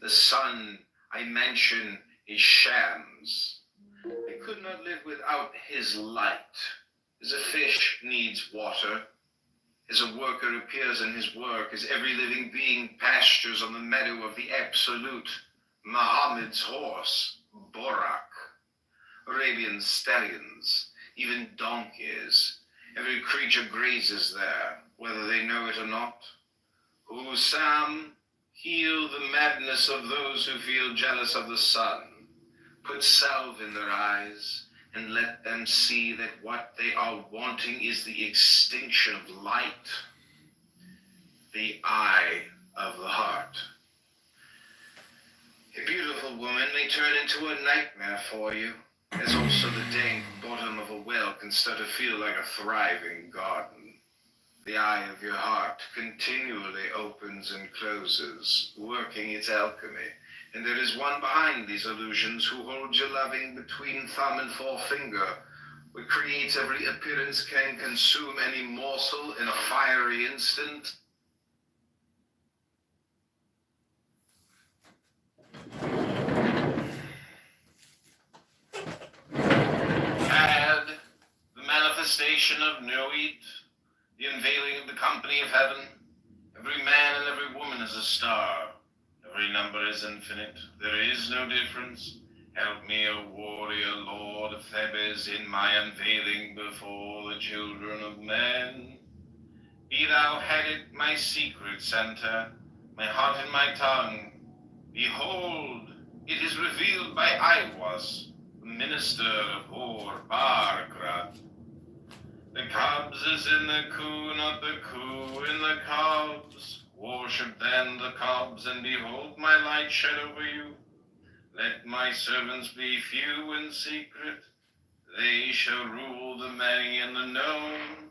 The sun I mention is shams. They could not live without his light. As a fish needs water, as a worker appears in his work, as every living being pastures on the meadow of the absolute, Muhammad's horse, Borak, Arabian stallions, even donkeys. Every creature grazes there, whether they know it or not. Husam, heal the madness of those who feel jealous of the sun. Put salve in their eyes, and let them see that what they are wanting is the extinction of light, the eye of the heart. A beautiful woman may turn into a nightmare for you, as also the dank bottom of a well can start to feel like a thriving garden. The eye of your heart continually opens and closes, working its alchemy. And there is one behind these illusions who holds your loving between thumb and forefinger, what creates every appearance can consume any morsel in a fiery instant. Add the manifestation of Noit, the unveiling of the company of heaven. Every man and every woman is a star. Every number is infinite. There is no difference. Help me, O warrior lord of Thebes, in my unveiling before the children of men. Be thou headed my secret center, my heart and my tongue. Behold, it is revealed by Iwas, the minister of Hor-Barkrat. The cubs is in the coup, not the coup in the cubs. Worship then the cubs, and behold my light shed over you. Let my servants be few in secret. They shall rule the many and the known.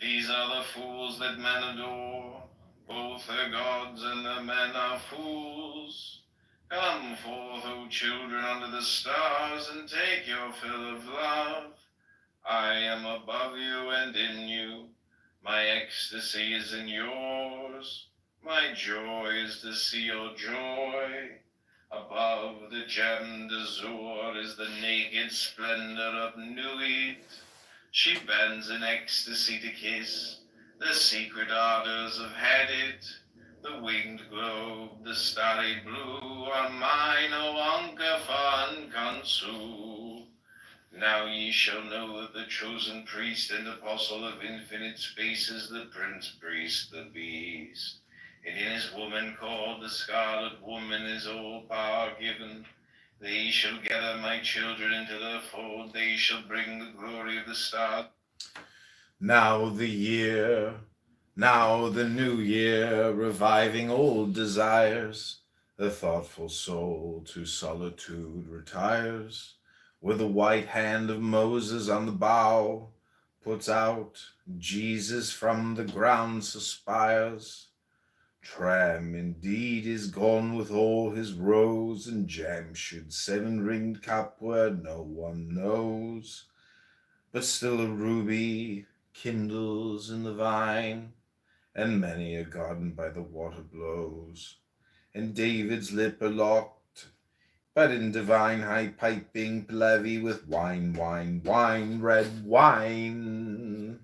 These are the fools that men adore. Both the gods and the men are fools. Come forth, O children, under the stars, and take your fill of love. I am above you and in you. My ecstasy is in yours. My joy is to see your joy. Above the gemmed azure is the naked splendor of Nuit. She bends in ecstasy to kiss. The secret ardors of Hadit. The winged globe, the starry blue are mine, O Ankafa and Kansu. Now ye shall know that the chosen priest and apostle of infinite space is the prince priest, the beast. And in his woman called the scarlet woman is all power given. They shall gather my children into their fold. They shall bring the glory of the star. Now the year, now the new year, reviving old desires. The thoughtful soul to solitude retires. With the white hand of Moses on the bough, puts out, Jesus from the ground suspires. Tram indeed is gone with all his rose, and Jamshid's seven-ringed cup where no one knows. But still a ruby kindles in the vine, and many a garden by the water blows. And David's lip are locked, but in divine high piping Pahlavi with wine, wine, wine, red wine.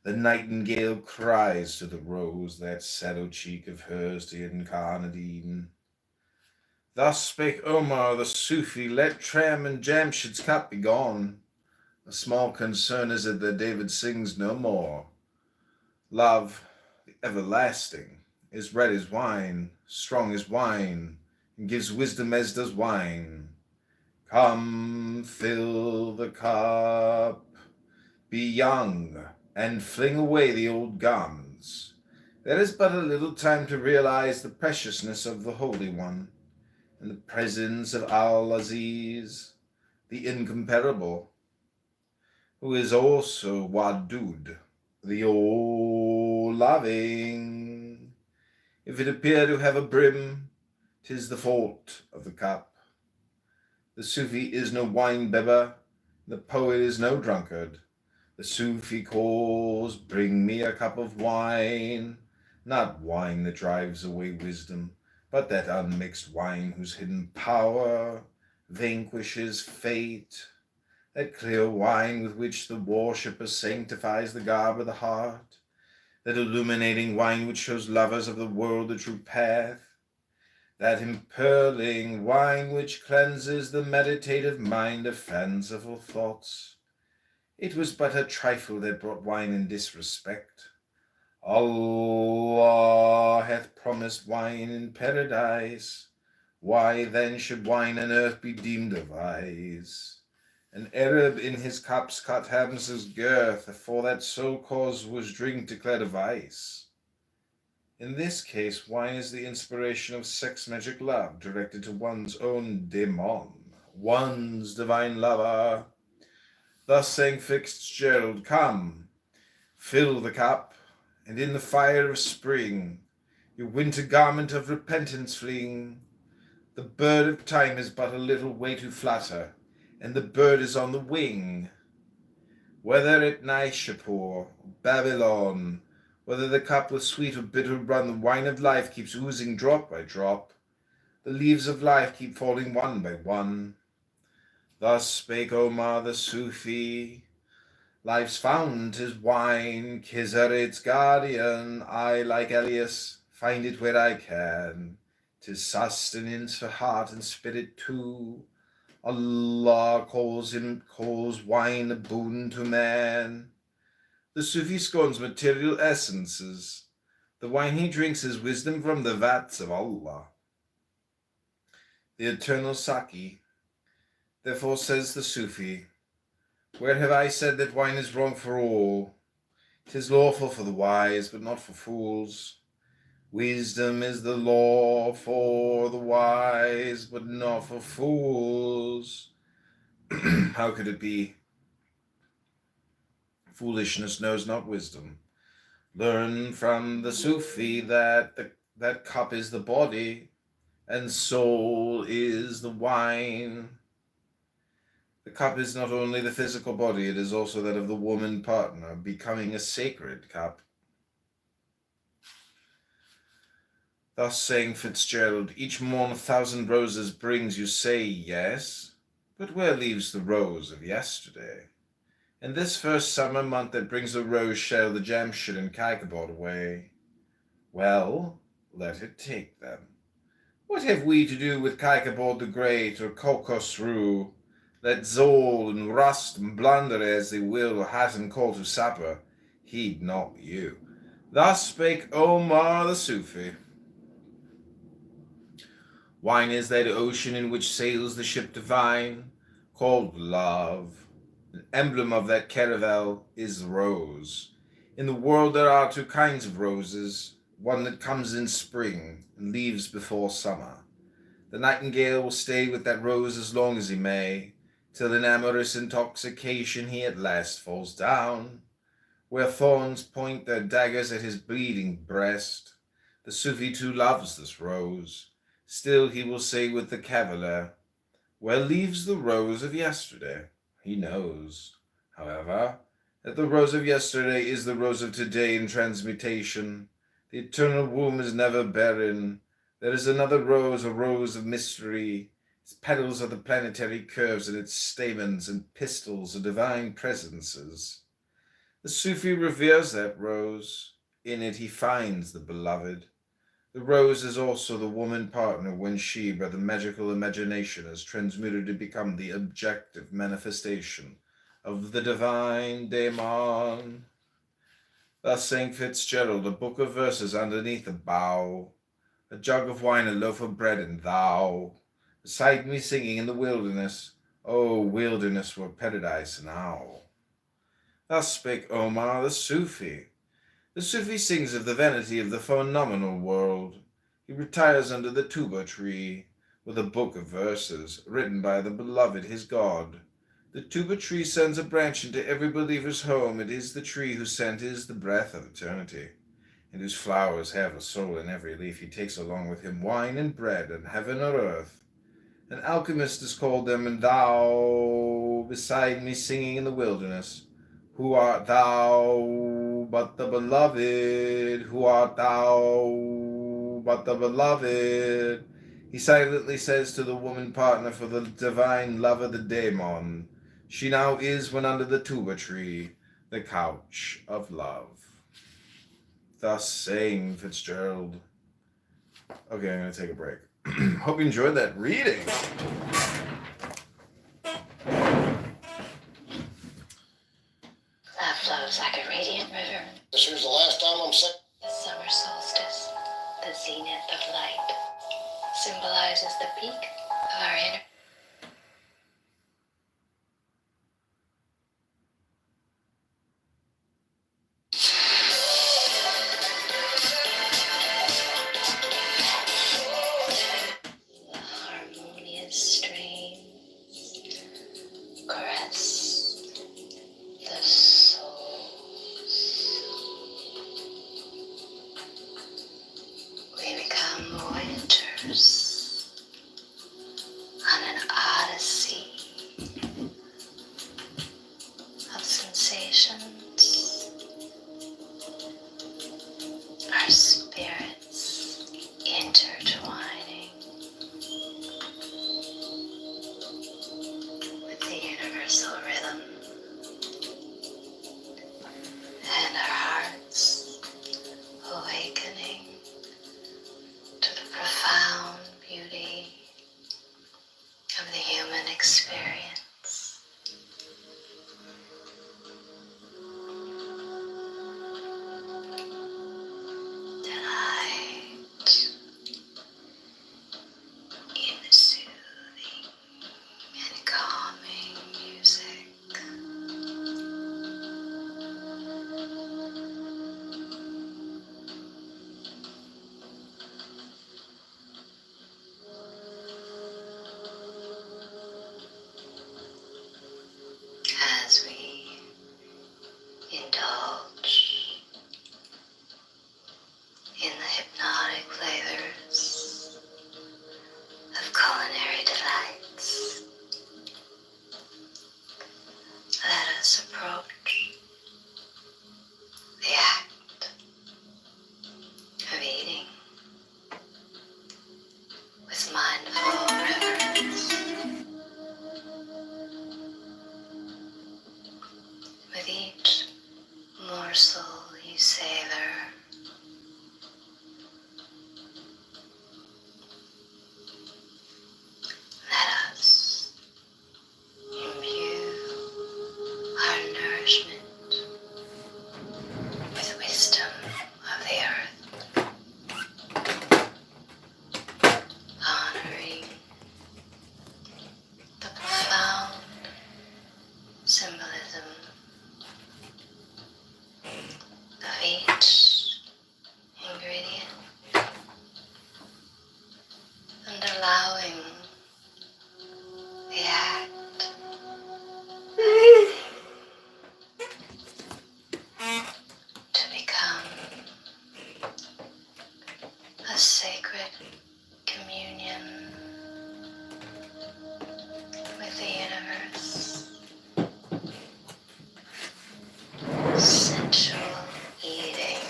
The nightingale cries to the rose, that sallow cheek of hers to incarnate Eden. Thus spake Omar the Sufi, let Tram and Jamshid's cup be gone. A small concern is it that David sings no more. Love, the everlasting, is red as wine, strong as wine, and gives wisdom as does wine. Come, fill the cup, be young, and fling away the old garments. There is but a little time to realize the preciousness of the Holy One, and the presence of Al-Aziz, the incomparable, who is also Wadud, the all-loving. If it appear to have a brim, 'tis the fault of the cup. The Sufi is no wine-bibber, the poet is no drunkard. The Sufi calls, bring me a cup of wine, not wine that drives away wisdom, but that unmixed wine whose hidden power vanquishes fate, that clear wine with which the worshipper sanctifies the garb of the heart, that illuminating wine which shows lovers of the world the true path, that impearling wine which cleanses the meditative mind of fanciful thoughts. It was but a trifle that brought wine in disrespect. Allah hath promised wine in paradise. Why then should wine on earth be deemed a vice? An Arab in his cups cut Hamza's girth, for that sole cause was drink declared a vice. In this case, wine is the inspiration of sex magic love directed to one's own demon, one's divine lover. Thus sang Fitzgerald, come, fill the cup, and in the fire of spring your winter garment of repentance fling. The bird of time is but a little way to flutter, and the bird is on the wing. Whether at Naishapur or Babylon, whether the cup with sweet or bitter run, the wine of life keeps oozing drop by drop. The leaves of life keep falling one by one. Thus spake Omar the Sufi. Life's fount is wine, Khizr its guardian. I, like Elias, find it where I can. 'Tis sustenance for heart and spirit too. Allah calls wine a boon to man. The Sufi scorns material essences. The wine he drinks is wisdom from the vats of Allah, the eternal Saki. Therefore says the Sufi, where have I said that wine is wrong for all? 'Tis lawful for the wise, but not for fools. Wisdom is the law for the wise, but not for fools. How could it be? Foolishness knows not wisdom. Learn from the Sufi that that cup is the body, and soul is the wine. The cup is not only the physical body, it is also that of the woman partner, becoming a sacred cup. Thus sang Fitzgerald, each morn 1,000 roses brings, you say yes, but where leaves the rose of yesterday? And this first summer month that brings a rose shall the Jamshid and Kaikabad away. Well, let it take them. What have we to do with Kaikabad the Great or Kokosru? Let Zol and Rust and blunder as they will, or hat and call to supper, heed not you. Thus spake Omar the Sufi. Wine is that ocean in which sails the ship divine, called love. An emblem of that caravel is the rose. In the world there are two kinds of roses, one that comes in spring and leaves before summer. The nightingale will stay with that rose as long as he may, till in amorous intoxication he at last falls down, where thorns point their daggers at his bleeding breast. The Sufi too loves this rose. Still he will say with the cavalier, where leaves the rose of yesterday? He knows, however, that the rose of yesterday is the rose of today in transmutation. The eternal womb is never barren. There is another rose, a rose of mystery. Its petals are the planetary curves, and its stamens and pistils are divine presences. The Sufi reveres that rose. In it he finds the beloved. The rose is also the woman partner when she, by the magical imagination, is transmuted to become the objective manifestation of the divine daemon. Thus sang Fitzgerald, a book of verses underneath a bough, a jug of wine, a loaf of bread, and thou beside me singing in the wilderness. O wilderness were paradise now. Thus spake Omar the Sufi. The Sufi sings of the vanity of the phenomenal world. He retires under the tuba tree with a book of verses written by the beloved his God. The tuba tree sends a branch into every believer's home. It is the tree whose scent is the breath of eternity, and whose flowers have a soul in every leaf. He takes along with him wine and bread and heaven or earth. An alchemist has called them, and thou beside me singing in the wilderness. Who art thou but the beloved? Who art thou but the beloved, he silently says to the woman partner for the divine lover, the daemon, she now is when under the tuba tree, the couch of love. Thus saying Fitzgerald. Okay, I'm going to take a break. Hope you enjoyed that reading. Love flows like a radiant river. This here's the last time I'm sick. The summer solstice, the zenith of light, symbolizes the peak of our inner. The harmonious strains caress the souls. We become voyagers on an odyssey of sensations. Our spirits intertwining with the universal rhythm, and our hearts awakening to the profound beauty of the human experience. Delight in the soothing and calming music. As we indulge in the hypnotic flavors of culinary delights, let us approach the act of eating with mindful reverence. With each morsel you savor, let us imbue our nourishment with wisdom of the earth, honoring the profound symbolism of each ingredient, and allowing the act of eating to become a sacred communion with the universe. Sensual eating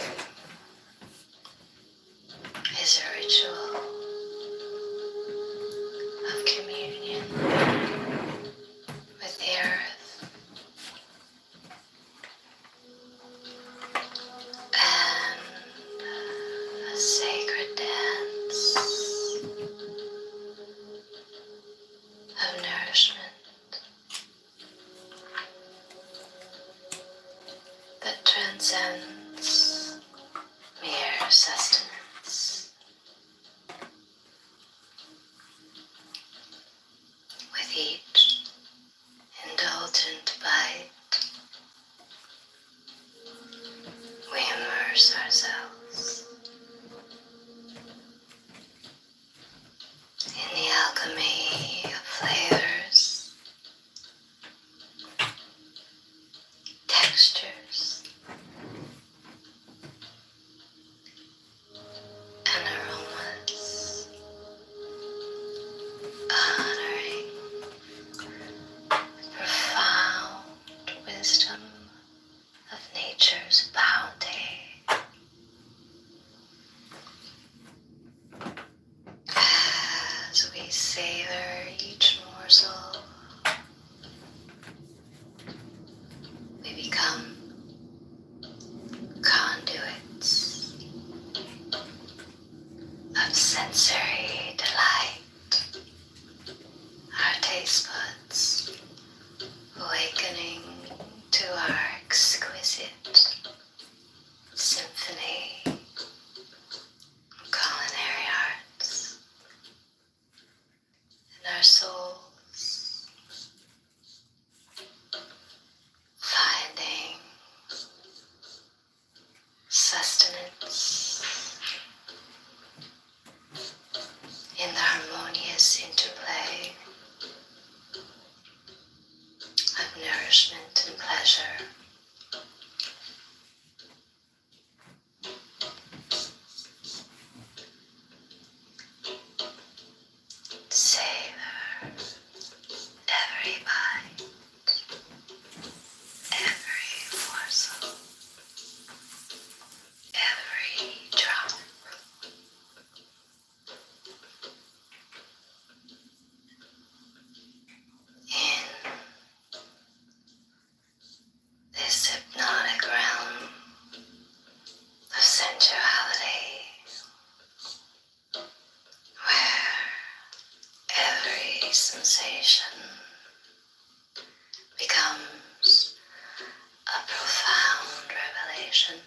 is a ritual of communion with the earth and a sacred dance of nourishment that transcends mere sustenance. With each indulgent bite, we immerse ourselves in the alchemy of flavors, textures, and aromas, honoring the profound wisdom of nature's bounty. as we savor each morsel, we become conduits of sensory delight, our taste buds awakening to our exquisite symphony of culinary arts, and our souls finding sustenance in the harmonious interplay of nourishment and pleasure. Savor every bite, every morsel, every drop. In this hypnotic realm of sensuality, where every sensation becomes a profound revelation,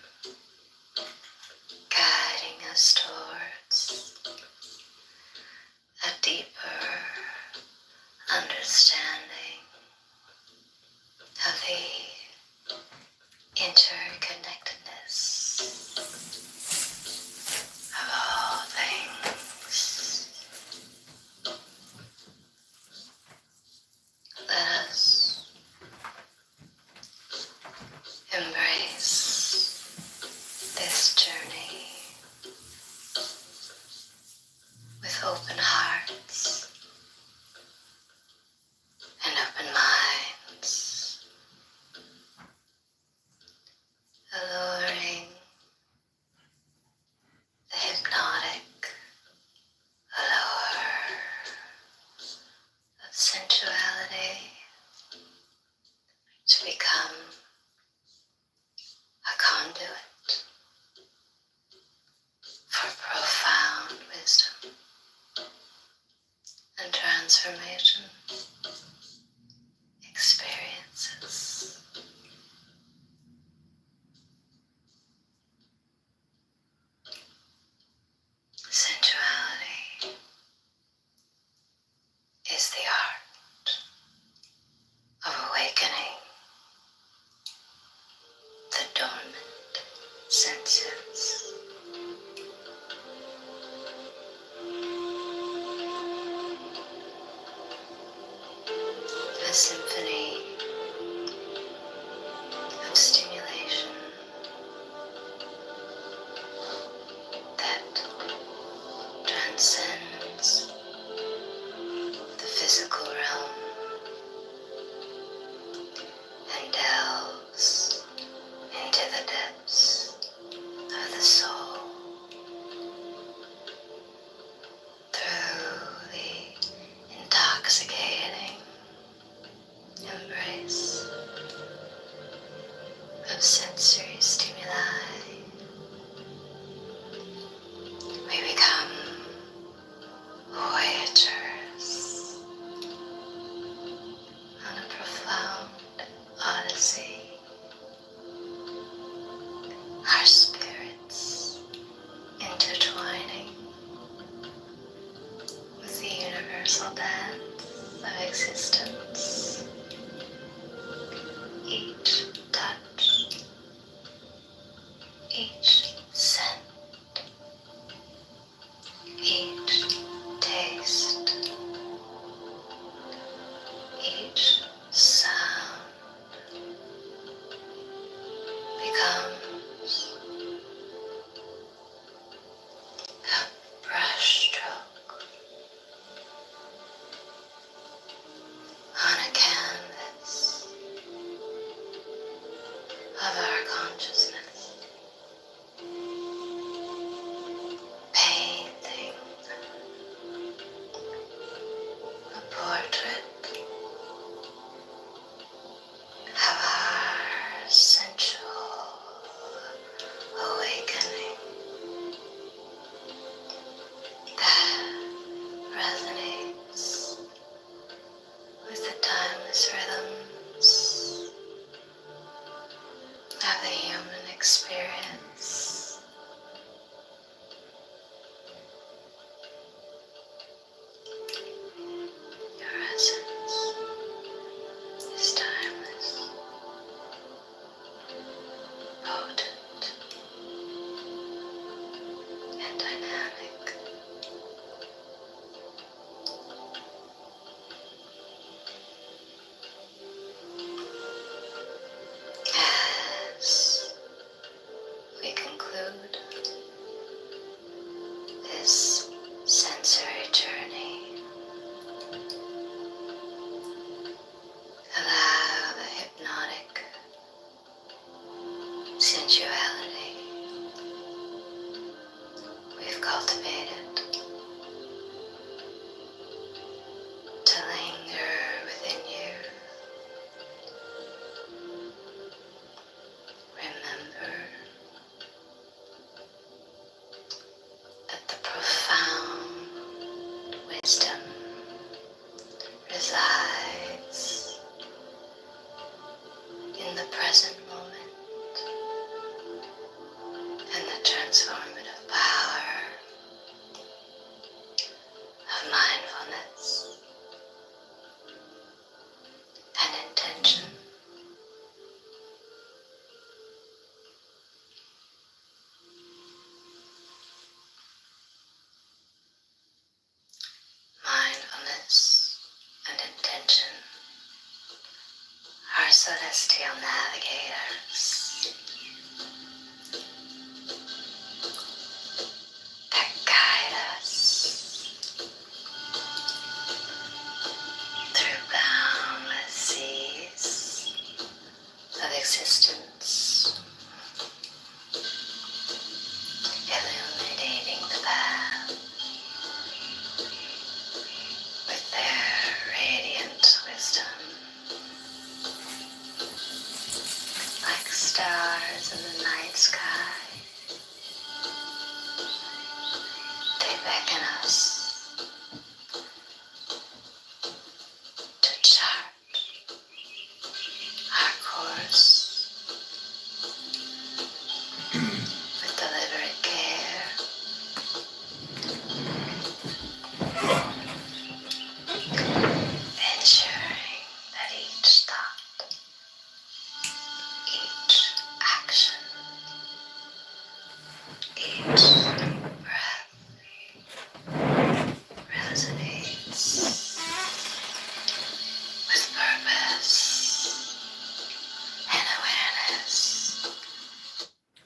guiding us towards a deeper understanding of the interconnectedness of all things. Let us embrace this journey with open hearts and open minds, alluring the hypnotic allure of sensuality to become a conduit for profound wisdom and transformation experiences. Sensuality is the art of awakening the dormant senses. A symphony of stimulation that transcends the physical realm and delves into the depths of the soul through the intoxicating embrace of sensory stimuli. We become voyagers on a profound odyssey, our spirits intertwining with the universal dance of existence. Each touch, each scent, each taste, each sound becomes a brushstroke on a wisdom resides in the present moment and the transformative power of mindfulness and intention. Mindfulness and intention are celestial navigators that guide us through boundless seas of existence, illuminating the path with their radiant wisdom. Like stars in the night sky, they beckon us to chart our course with deliberate care, ensuring that each thought, each action, each breath resonates with purpose and awareness.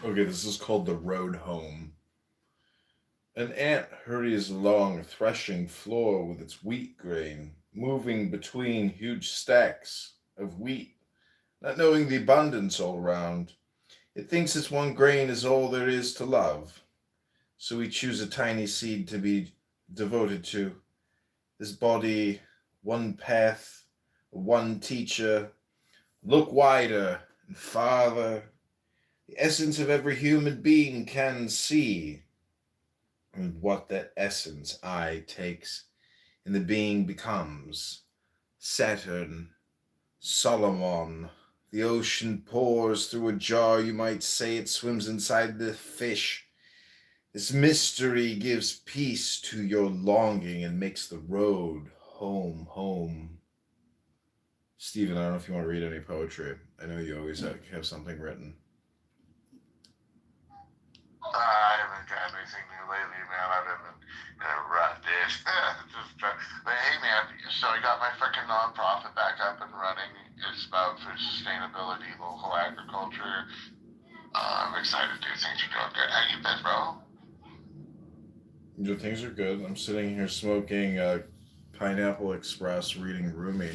Okay, this is called The Road Home. An ant hurries along a threshing floor with its wheat grain, moving between huge stacks of wheat, not knowing the abundance all around. It thinks its one grain is all there is to love, so we choose a tiny seed to be devoted to. This body, one path, one teacher. Look wider and farther. The essence of every human being can see. And what that essence eye takes, and the being becomes. Saturn, Solomon. The ocean pours through a jar, you might say it swims inside the fish. This mystery gives peace to your longing and makes the road home, home. Stephen, I don't know if you want to read any poetry. I know you always have something written. I haven't got anything new lately, man. I've been in a rut, dude. But hey, man, so I got my freaking nonprofit back up and running. It's about food sustainability, local agriculture. I'm excited, dude. Things are going good. How you been, bro? Your things are good. I'm sitting here smoking Pineapple Express, reading Rumi.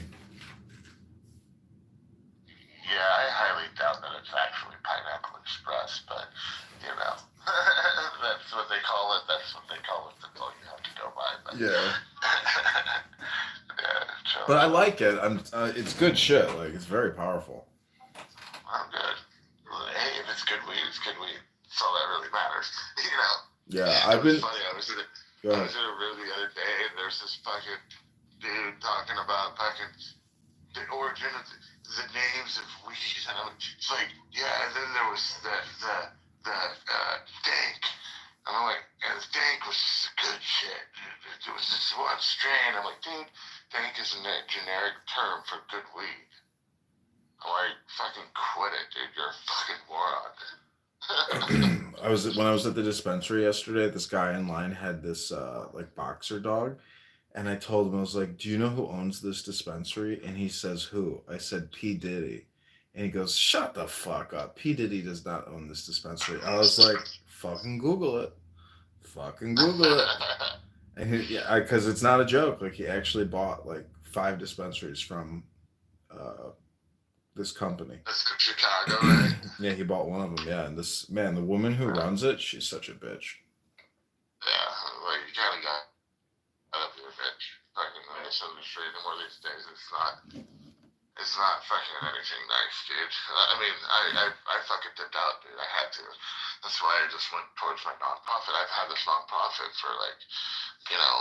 Yeah, I highly doubt that it's actually Pineapple Express, but, you know, that's what they call it. That's what they call it. That's all you have to go by. But, Yeah. yeah, so, But I like it. It's good shit. Like, it's very powerful. I'm good. Hey, if it's good weed, it's good weed. That's all that really matters. You know? Yeah, It was funny. I was in a room the other day, and there's this fucking dude talking about fucking the origin of the names of weed, and it's like, yeah. And then there was the dank, and I'm like, and the dank was good shit. It was this one strain. I'm like, dude, dank is a generic term for good weed. I'm like, fucking quit it, dude. You're a fucking moron. When I was at the dispensary yesterday, this guy in line had this like boxer dog, and I told him, I was like, "Do you know who owns this dispensary?" And he says, "Who?" I said, "P. Diddy." And he goes, "Shut the fuck up. P. Diddy does not own this dispensary." I was like, "Fucking Google it. Fucking Google it." And because it's not a joke. Like, he actually bought like 5 dispensaries from this company. That's from Chicago, right? Yeah, he bought one of them. Yeah, and the woman who runs it, she's such a bitch. Yeah, well, you kind of got up your bitch fucking in this industry. The more these days, it's not fucking anything nice, dude. I mean, I fucking dipped out, dude. I had to. That's why I just went towards my nonprofit. I've had this nonprofit for like, you know,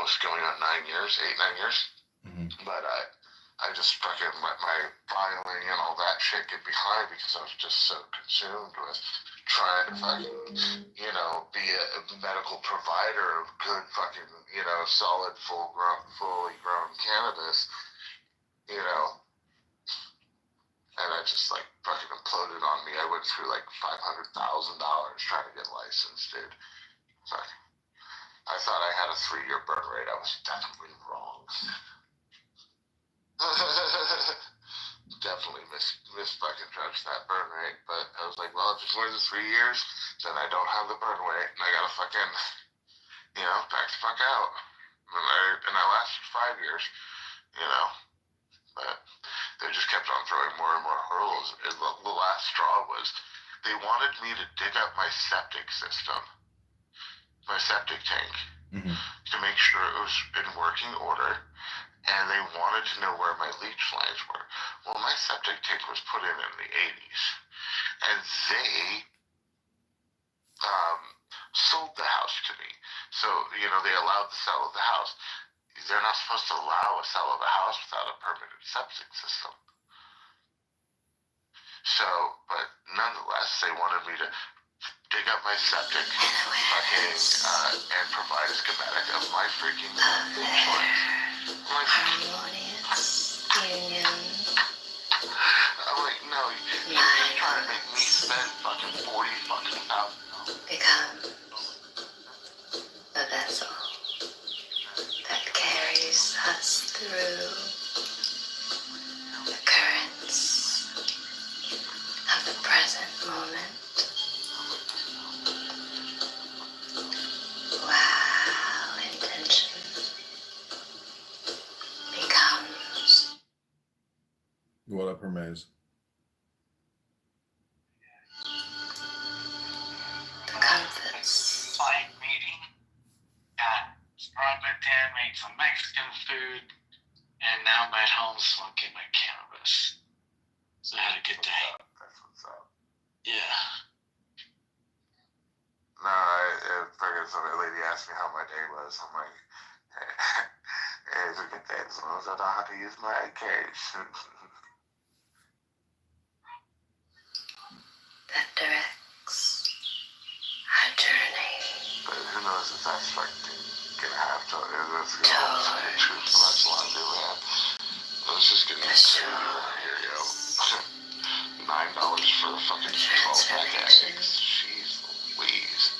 almost going on 9 years, 8-9 years. Mm-hmm. But I just fucking let my filing and all that shit get behind because I was just so consumed with trying to fucking, you know, be a medical provider of good fucking, you know, solid, fully grown cannabis, you know. And I just like fucking imploded on me. I went through like $500,000 trying to get licensed, dude. Fuck. I thought I had a 3-year burn rate. I was definitely wrong. Definitely miss fucking judged that burn rate, but I was like, well, if it's more than 3 years, then I don't have the burn rate, and I gotta fucking, you know, back the fuck out. And I lasted 5 years, you know, but they just kept on throwing more and more hurdles. And the last straw was they wanted me to dig up my septic system, my septic tank, to make sure it was in working order. And they wanted to know where my leach lines were. Well, my septic tank was put in the 80s. And they sold the house to me. So, you know, they allowed the sale of the house. They're not supposed to allow a sale of a house without a permanent septic system. So, but nonetheless, they wanted me to dig up my septic fucking and provide a schematic of my freaking leach lines. Harmonious union. I'm like, no, you're just trying to make me spend fucking $40,000. Becomes a vessel that carries us through the currents of the present moment. Wow, intention becomes. What up, Hermes? The compass. Client meeting at Strawberry Town, made some Mexican food, and now I'm at home smoking my cannabis. So I had a good day. That's what's up. Yeah. No, I figured some lady asked me how my day was. I'm like, hey, it's a good day as long as I know how to use my AKs. That directs our journey. But who knows if that's fucking gonna have to, if it's gonna be too much longer, man. Let's just get into here, yo. $9 for a fucking 12-pack of eggs. Jeez Louise.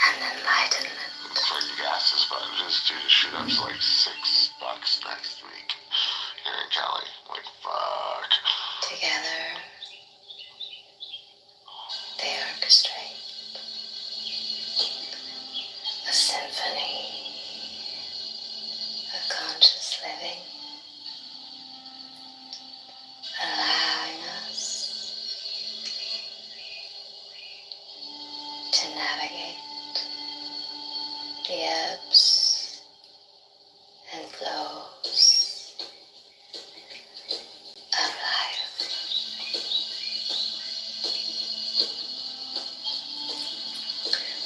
And enlightenment. Fucking gas is about just due to shoot up to like $6 next week here in Cali. Like, fuck. Together, they orchestrate a symphony of conscious living, allowing us to navigate the ebbs and flows of life.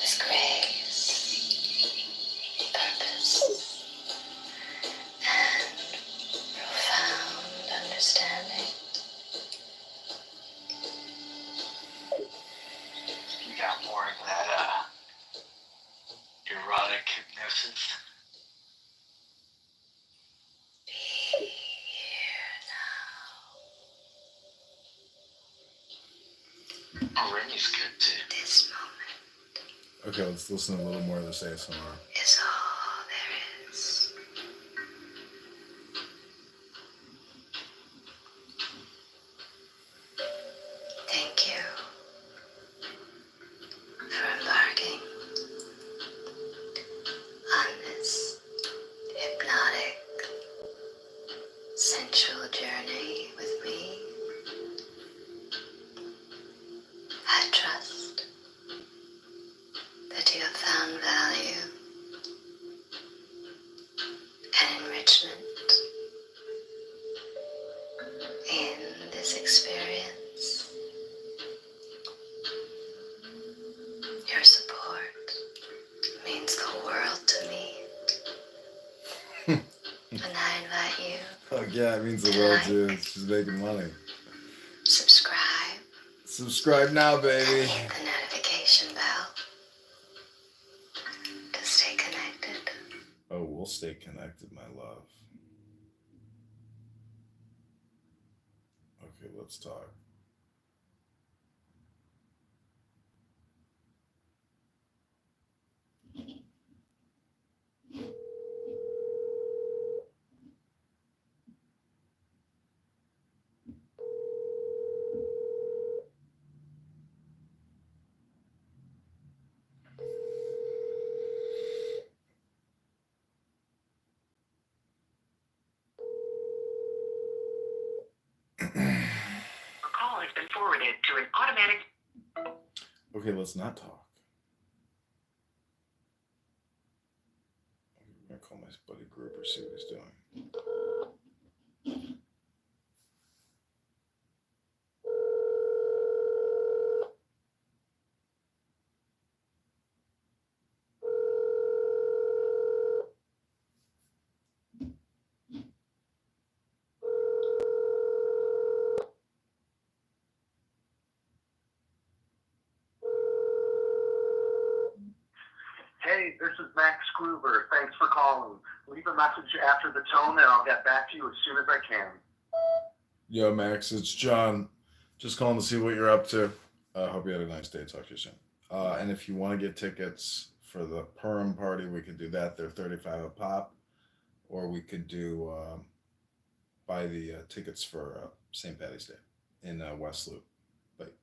With grace, purpose, and profound understanding. You got more of that erotic hypnosis. Be here now. Oh, Remy's good too. This moment Okay, let's listen to a little more of this ASMR. is all there is. Thank you for embarking on this hypnotic, sensual journey with me. I trust that you have found value Yeah, it means the world to she's making money. Subscribe. Subscribe now, And baby. hit the notification bell to stay connected. Oh, we'll stay connected, my love. Okay, let's talk. Your call has been forwarded to an automatic. Okay, let's not talk. I'm gonna call my buddy Grouper, see what he's doing. Hey, this is Max Gruber. Thanks for calling. Leave a message after the tone and I'll get back to you as soon as I can. Yo, Max, it's John. Just calling to see what you're up to. Hope you had a nice day. Talk to you soon. And if you want to get tickets for the Perm party, we could do that. They're $35 a pop. Or we could do buy the tickets for St. Patty's Day in West Loop. But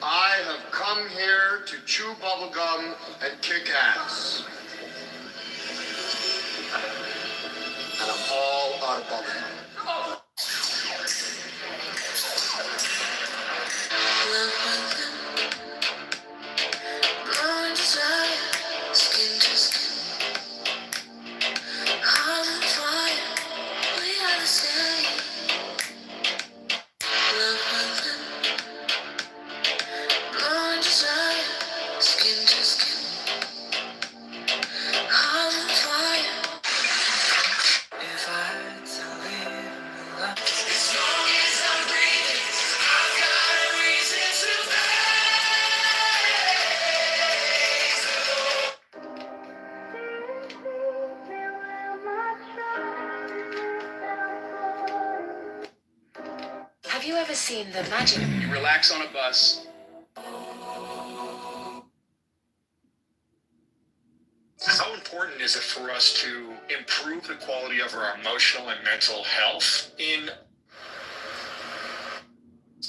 I have come here to chew bubblegum and kick ass. And I'm all out of bubblegum. Blind desire, skin to skin. Heart on fire, we are the same. Love with them. Blind desire, skin to skin. Heart on fire. If I had to live my life, as long as I'm breathing, I've got a reason to Have you ever seen the magic? You relax on a bus. How important is it for us to improve the quality of our emotional and mental health in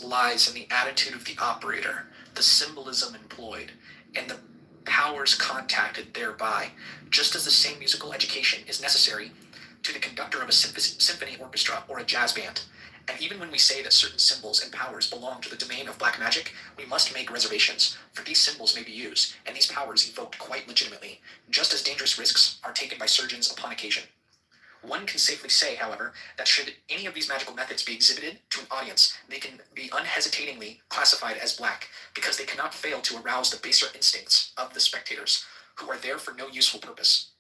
lies in the attitude of the operator, the symbolism employed, and the powers contacted thereby, just as the same musical education is necessary to the conductor of a symphony orchestra or a jazz band. And even when we say that certain symbols and powers belong to the domain of black magic, we must make reservations, for these symbols may be used, and these powers evoked quite legitimately, just as dangerous risks are taken by surgeons upon occasion. One can safely say, however, that should any of these magical methods be exhibited to an audience, they can be unhesitatingly classified as black, because they cannot fail to arouse the baser instincts of the spectators, who are there for no useful purpose.